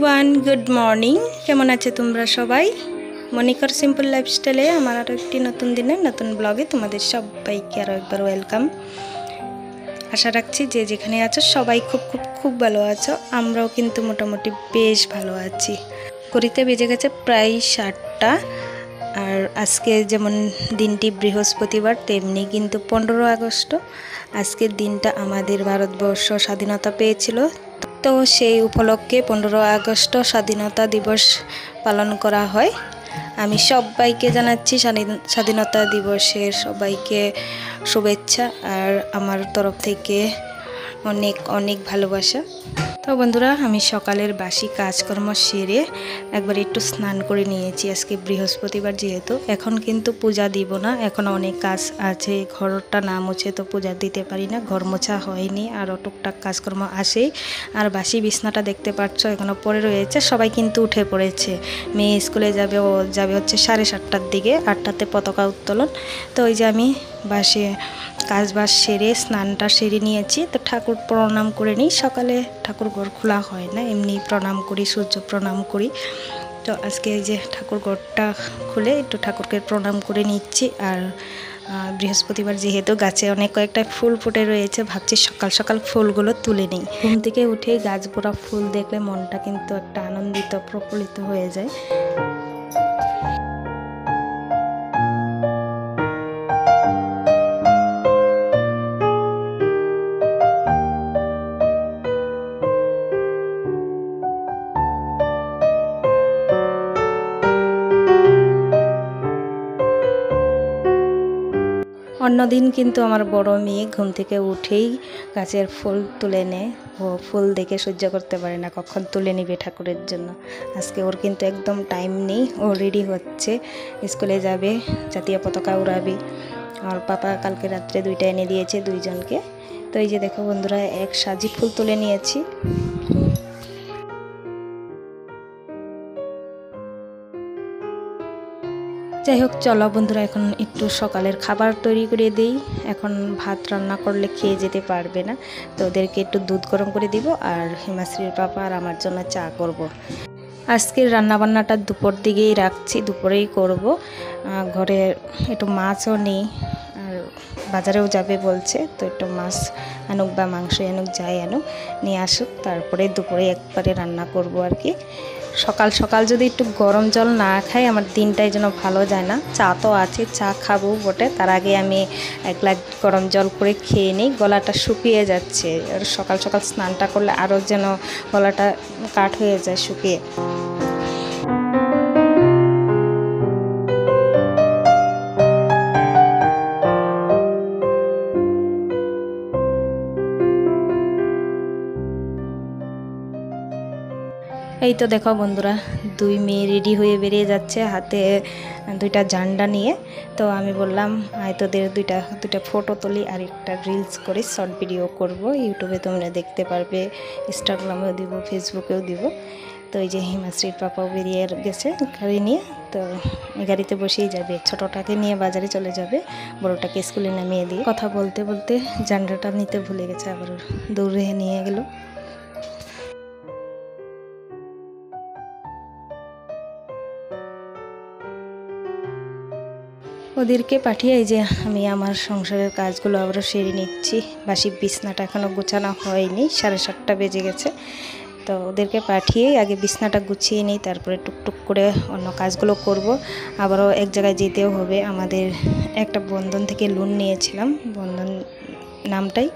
Everyone, good morning. কেমন আছে তোমরা সবাই? মনিকার সিম্পল লাইফস্টাইলে আমার আরও একটি নতুন দিনে নতুন ব্লগে তোমাদের সবাইকে আরও একবার ওয়েলকাম। আশা রাখছি যে যেখানে আছো সবাই খুব খুব খুব ভালো আছো। আমরাও কিন্তু মোটামুটি বেশ ভালো আছি। ঘড়িতে বেজে গেছে প্রায় 7টা। আর আজকে যেমন দিনটি বৃহস্পতিবার, তেমনি কিন্তু 15 আগস্ট। আজকের দিনটা আমাদের ভারতবর্ষ স্বাধীনতা পেয়েছিল, তো সেই উপলক্ষে 15 আগস্ট স্বাধীনতা দিবস পালন করা হয়। আমি সবাইকে জানাচ্ছি স্বাধীনতা দিবসের সবাইকে শুভেচ্ছা, আর আমার তরফ থেকে অনেক অনেক ভালোবাসা। তো বন্ধুরা, আমি সকালের বাসি কাজকর্ম সেরে একবার একটু স্নান করে নিয়েছি। আজকে বৃহস্পতিবার যেহেতু, এখন কিন্তু পূজা দিব না, এখন অনেক কাজ আছে। ঘরটা না মুছে তো পূজা দিতে পারি না, ঘর মোছা হয়নি, আরও টুকটাক কাজকর্ম আসেই। আর বাসি বিছনাটা দেখতে পাচ্ছ এখনও পড়ে রয়েছে। সবাই কিন্তু উঠে পড়েছে। মেয়ে স্কুলে যাবে, ও যাবে হচ্ছে 7:30টার দিকে, 8টাতে পতাকা উত্তোলন। তো ওই যে আমি বাসে কাজবাজ সেরে স্নানটা সেরে নিয়েছি। তো ঠাকুর প্রণাম করে নিই। সকালে ঠাকুর ঘর খোলা হয় না, এমনি প্রণাম করি, সূর্য প্রণাম করি। তো আজকে এই যে ঠাকুর ঘরটা খুলে একটু ঠাকুরকে প্রণাম করে নিচ্ছি। আর বৃহস্পতিবার যেহেতু গাছে অনেক কয়েকটা ফুল ফুটে রয়েছে, ভাবছি সকাল সকাল ফুলগুলো তুলে নিই। ঘুম থেকে উঠেই গাছ ভরা ফুল দেখলে মনটা কিন্তু একটা আনন্দিত প্রফুল্লিত হয়ে যায়। অন্যদিন কিন্তু আমার বড় মেয়ে ঘুম থেকে উঠেই গাছের ফুল তুলে নেয়। ও ফুল দেখে সহ্য করতে পারে না, কখন তুলে নিবে ঠাকুরের জন্য। আজকে ওর কিন্তু একদম টাইম নেই, ও রেডি হচ্ছে, স্কুলে যাবে, জাতীয় পতাকা উড়াবে। আর পাপা কালকে রাত্রে 2টা এনে দিয়েছে দুইজনকে। তো এই যে দেখো বন্ধুরা, এক সাজি ফুল তুলে নিয়েছি। যাই হোক, চলো বন্ধুরা, এখন একটু সকালের খাবার তৈরি করে দিই। এখন ভাত রান্না করলে খেয়ে যেতে পারবে না, তো ওদেরকে একটু দুধ গরম করে দিব, আর হিমাশ্রীর পাপা আর আমার জন্য চা করব। আজকের রান্নাবান্নাটা দুপুর দিকেই রাখছি, দুপুরেই করব। ঘরে একটু মাছও নেই, আর বাজারেও যাবে বলছে, তো একটু মাছ আনুক বা মাংস আনুক, যাই আনুক, নিয়ে আসুক, তারপরে দুপুরে একবারে রান্না করব আর কি। সকাল সকাল যদি একটু গরম জল না খাই, আমার দিনটাই যেন ভালো যায় না। চা তো আছে, চা খাবো বটে, তার আগে আমি 1 গ্লাস গরম জল করে খেয়ে নিই। গলাটা শুকিয়ে যাচ্ছে, আর সকাল সকাল স্নানটা করলে আরও যেন গলাটা কাঠ হয়ে যায় শুকিয়ে। এই তো দেখো বন্ধুরা, 2 মেয়ে রেডি হয়ে বেরিয়ে যাচ্ছে, হাতে 2টা ঝান্ডা নিয়ে। তো আমি বললাম তোদের দুইটা ফটো তুলি, আর একটা রিলস করে শর্ট ভিডিও করব, ইউটিউবে তোমরা দেখতে পারবে, ইনস্টাগ্রামেও দিব, ফেসবুকেও দিব। তো এই যে হিমাশ্রীর পাপাও বেরিয়ে গেছে গাড়ি নিয়ে। তো এই গাড়িতে বসেই যাবে, ছোটোটাকে নিয়ে বাজারে চলে যাবে, বড়োটাকে স্কুলে নামিয়ে দিয়ে। কথা বলতে বলতে ঝান্ডাটা নিতে ভুলে গেছে, আবার দৌড়ে নিয়ে গেল। ওদেরকে পাঠিয়ে এই যে আমি আমার সংসারের কাজগুলো আবারও সেরে নিচ্ছি। বাসি বিছনাটা এখনও গোছানো হয়নি, 7:30 বেজে গেছে। তো ওদেরকে পাঠিয়ে আগে বিছনাটা গুছিয়ে নিই, তারপরে টুকটুক করে অন্য কাজগুলো করব। আবারও এক জায়গায় যেতেও হবে, আমাদের একটা বন্ধন থেকে লোন নিয়েছিলাম, বন্ধন নামটাই,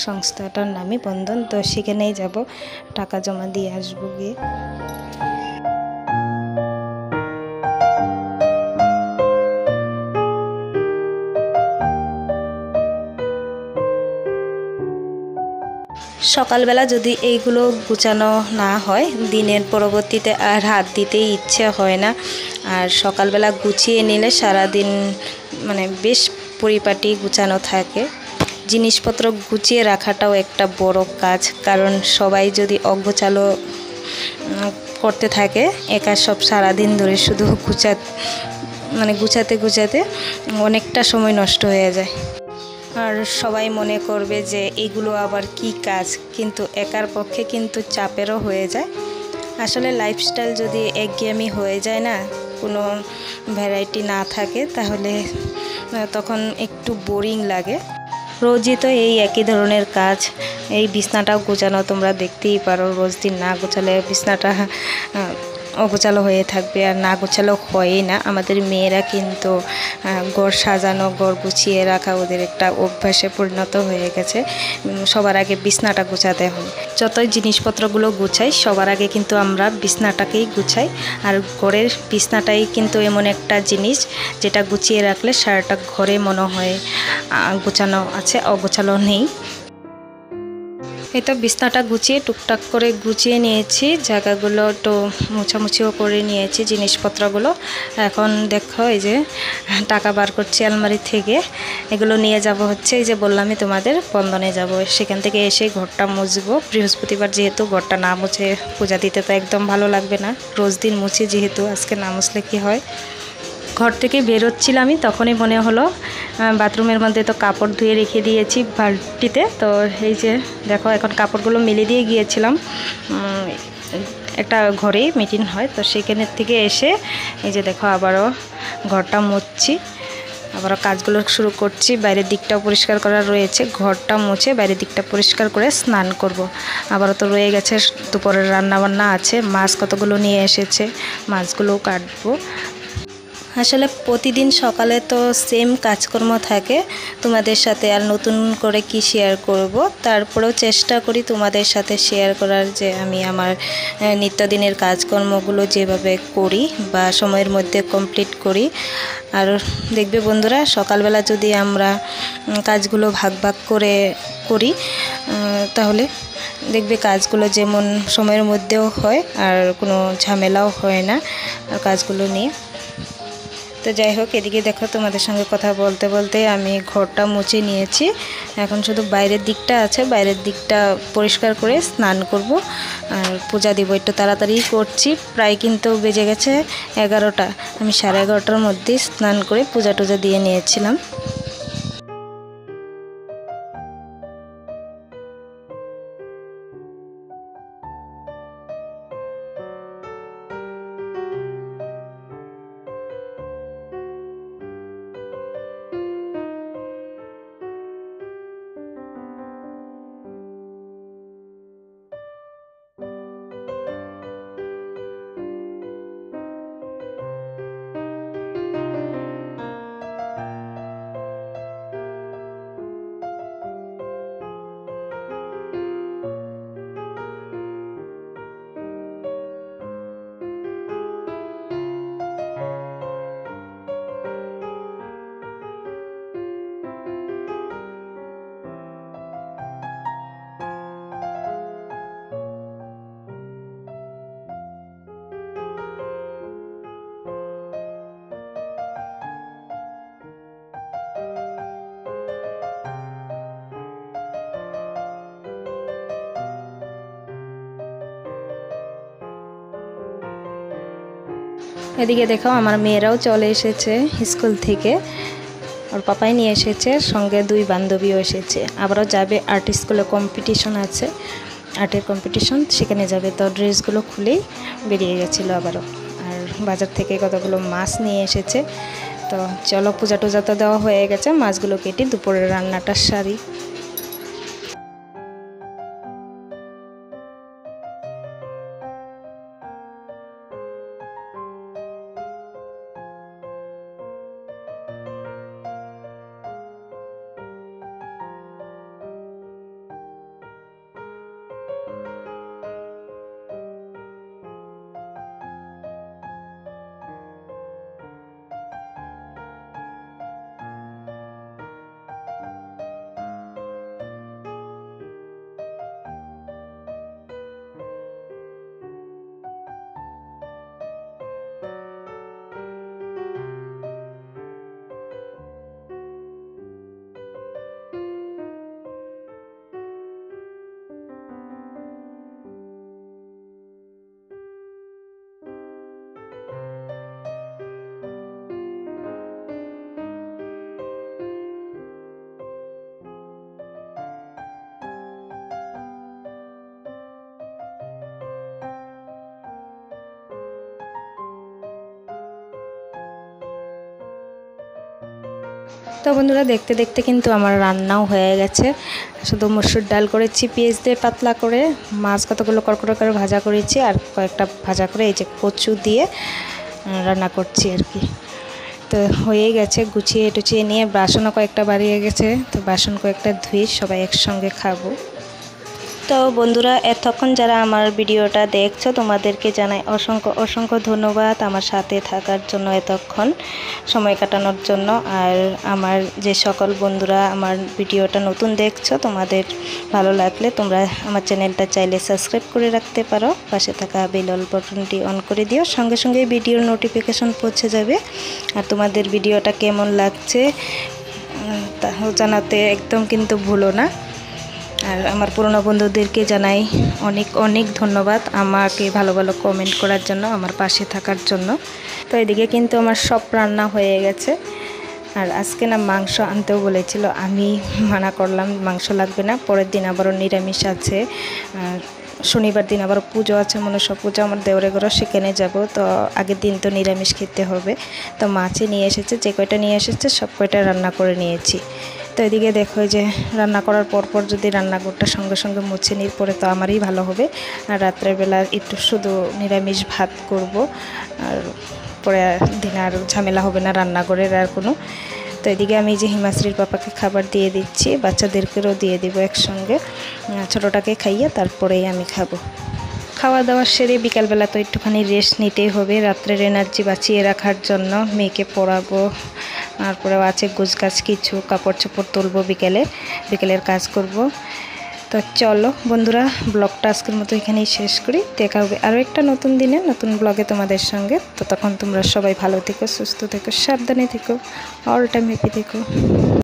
সংস্থাটার নামে বন্ধন। তো সেখানেই যাব, টাকা জমা দিয়ে আসবো গিয়ে। সকালবেলা যদি এইগুলো গুছানো না হয়, দিনের পরবর্তীতে আর হাত দিতেই ইচ্ছে হয় না। আর সকালবেলা গুছিয়ে নিলে সারাদিন মানে বেশ পরিপাটি গুছানো থাকে। জিনিসপত্র গুছিয়ে রাখাটাও একটা বড় কাজ, কারণ সবাই যদি অগোছালো করতে থাকে, একা সব সারাদিন ধরে শুধু গুছাতে অনেকটা সময় নষ্ট হয়ে যায়। আর সবাই মনে করবে যে এগুলো আবার কি কাজ, কিন্তু একার পক্ষে কিন্তু চাপেরও হয়ে যায়। আসলে লাইফস্টাইল যদি একঘেয়েমি হয়ে যায় না, কোনো ভ্যারাইটি না থাকে, তাহলে তখন একটু বোরিং লাগে। রোজই তো এই একই ধরনের কাজ। এই বিছনাটাও গোছানো, তোমরা দেখতেই পারো, রোজ দিন না গোছালে বিছনাটা অগোছালো হয়ে থাকবে, আর না গোছালো হয়ই না। আমাদের মেয়েরা কিন্তু ঘর সাজানো, ঘর গুছিয়ে রাখা ওদের একটা অভ্যাসে পরিণত হয়ে গেছে। সবার আগে বিছনাটা গোছাতে হয়। যতই জিনিসপত্রগুলো গুছাই, সবার আগে কিন্তু আমরা বিছনাটাকেই গুছাই। আর ঘরের বিছনাটাই কিন্তু এমন একটা জিনিস যেটা গুছিয়ে রাখলে সারাটা ঘরে মনে হয় গোছানো আছে, অগোছালো নেই। এই তো বিছনাটা গুছিয়ে টুকটাক করে গুছিয়ে নিয়েছি, জায়গাগুলো একটু মোছামুছিও করে নিয়েছি জিনিসপত্রগুলো। এখন দেখো এই যে টাকা বার করছি আলমারি থেকে, এগুলো নিয়ে যাব হচ্ছে, এই যে বললামই তোমাদের, বন্ধনে যাব। সেখান থেকে এসে ঘরটা মুছবো। বৃহস্পতিবার যেহেতু, ঘরটা না মুছে পূজা দিতে তো একদম ভালো লাগবে না। রোজ দিন মুছি যেহেতু, আজকে না মুছলে কি হয়। ঘর থেকে বেরোচ্ছিলামই, তখনই মনে হলো বাথরুমের মধ্যে তো কাপড় ধুয়ে রেখে দিয়েছি বালতিতে। তো এই যে দেখো, এখন কাপড়গুলো মেলে দিয়ে গিয়েছিলাম, একটা ঘরেই মিটিং হয়, তো সেখানের থেকে এসে এই যে দেখো আবারও ঘরটা মুছছি, আবারও কাজগুলো শুরু করছি। বাইরের দিকটাও পরিষ্কার করা রয়েছে, ঘরটা মুছে বাইরের দিকটা পরিষ্কার করে স্নান করব। আবারও তো রয়ে গেছে দুপুরের রান্নাবান্না আছে, মাছ কতগুলো নিয়ে এসেছে, মাছগুলোও কাটবো। আসলে প্রতিদিন সকালে তো সেম কাজকর্ম থাকে তোমাদের সাথে, আর নতুন করে কি শেয়ার করব। তারপরেও চেষ্টা করি তোমাদের সাথে শেয়ার করার, যে আমি আমার নিত্যদিনের কাজকর্মগুলো যেভাবে করি বা সময়ের মধ্যে কমপ্লিট করি। আর দেখবে বন্ধুরা, সকালবেলা যদি আমরা কাজগুলো ভাগ ভাগ করে করি, তাহলে দেখবে কাজগুলো যেমন সময়ের মধ্যেও হয়, আর কোনো ঝামেলাও হয় না আর কাজগুলো নিয়ে। তো যাই হোক, এদিকে দেখো তোমাদের সঙ্গে কথা বলতে বলতে আমি ঘরটা মুছে নিয়েছি। এখন শুধু বাইরের দিকটা আছে, বাইরের দিকটা পরিষ্কার করে স্নান করব আর পূজা দিব। একটু তাড়াতাড়ি করছি, প্রায় কিন্তু বেজে গেছে 11টা। আমি 11:30টার মধ্যেই স্নান করে পূজা টুজা দিয়ে নিয়েছিলাম। এদিকে দেখো আমার মেয়েরাও চলে এসেছে স্কুল থেকে, ওর পাপাই নিয়ে এসেছে, সঙ্গে 2 বান্ধবীও এসেছে। আবারও যাবে আর্ট স্কুলে, কম্পিটিশন আছে, আর্টের কম্পিটিশন, সেখানে যাবে। তো ড্রেসগুলো খুলেই বেরিয়ে গেছিলো আবারও। আর বাজার থেকে কতগুলো মাছ নিয়ে এসেছে। তো চলো, পূজা টুজা তো দেওয়া হয়ে গেছে, মাছগুলো কেটে দুপুরের রান্নাটা সারি। তো বন্ধুরা দেখতে দেখতে কিন্তু আমার রান্নাও হয়ে গেছে। শুধু মসুর ডাল করেছি পেঁয়াজ দিয়ে পাতলা করে, মাছ কতগুলো কড়কড়া করে ভাজা করেছি, আর কয়েকটা ভাজা করে এই যে কচু দিয়ে রান্না করছি আর কি। তো হয়ে গেছে, গুছিয়ে টুচিয়ে নিয়ে বাসনও কয়েকটা বাড়িয়ে গেছে, তো বাসন কয়েকটা ধুয়ে সবাই একসঙ্গে খাবো। তো বন্ধুরা এতক্ষণ যারা আমার ভিডিওটা দেখছো তোমাদেরকে জানাই অসংখ্য অসংখ্য ধন্যবাদ আমার সাথে থাকার জন্য, এতক্ষণ সময় কাটানোর জন্য। আর আমার যে সকল বন্ধুরা আমার ভিডিওটা নতুন দেখছো, তোমাদের ভালো লাগলে তোমরা আমার চ্যানেলটা চাইলে সাবস্ক্রাইব করে রাখতে পারো, পাশে থাকা বেল বাটনটি অন করে দিও, সঙ্গে সঙ্গে ভিডিওর নোটিফিকেশন পৌঁছে যাবে। আর তোমাদের ভিডিওটা কেমন লাগছে তা জানাতে একদম কিন্তু ভুলো না। আর আমার পুরনো বন্ধুদেরকে জানাই অনেক অনেক ধন্যবাদ আমাকে ভালো ভালো কমেন্ট করার জন্য, আমার পাশে থাকার জন্য। তো এদিকে কিন্তু আমার সব রান্না হয়ে গেছে। আর আজকে না মাংস আনতেও বলেছিল, আমি মানা করলাম মাংস লাগবে না, পরের দিন আবারও নিরামিষ আছে, শনিবার দিন আবার পুজো আছে, মনসা পুজো আমার দেওরে ঘরে, সেখানে যাব। তো আগের দিন তো নিরামিষ খেতে হবে। তো মাছই নিয়ে এসেছে, যে কয়টা নিয়ে এসেছে সব কয়টা রান্না করে নিয়েছি। তো এদিকে দেখো যে রান্না করার পরপর যদি রান্নাঘরটা সঙ্গে সঙ্গে মুছে নিই পরে তো আমারই ভালো হবে। আর রাত্রের বেলা একটু শুধু নিরামিষ ভাত করব, আর পরে দিনে আর ঝামেলা হবে না রান্নাঘরের আর কোনো। তো এদিকে আমি যে হিমাশ্রীর পাপাকে খাবার দিয়ে দিচ্ছি, বাচ্চাদেরকেও দিয়ে দিব একসঙ্গে, ছোটোটাকে খাইয়ে তারপরেই আমি খাবো। খাওয়া দাওয়া সেরে বিকালবেলা তো একটুখানি রেস্ট নিতেই হবে, রাত্রের এনার্জি বাঁচিয়ে রাখার জন্য। মেয়েকে পড়াবো, তারপরেও আছে গোছগাছ, কিছু কাপড় চোপড় তুলবো, বিকেলের কাজ করব। তো চলো বন্ধুরা, ব্লগটা আজকের মতো এখানেই শেষ করি। দেখা হবে আরও একটা নতুন দিনে নতুন ব্লগে তোমাদের সঙ্গে। তো তখন তোমরা সবাই ভালো থেকো, সুস্থ থেকো, সাবধানে থেকো, অল টাইম হ্যাপি থেকো।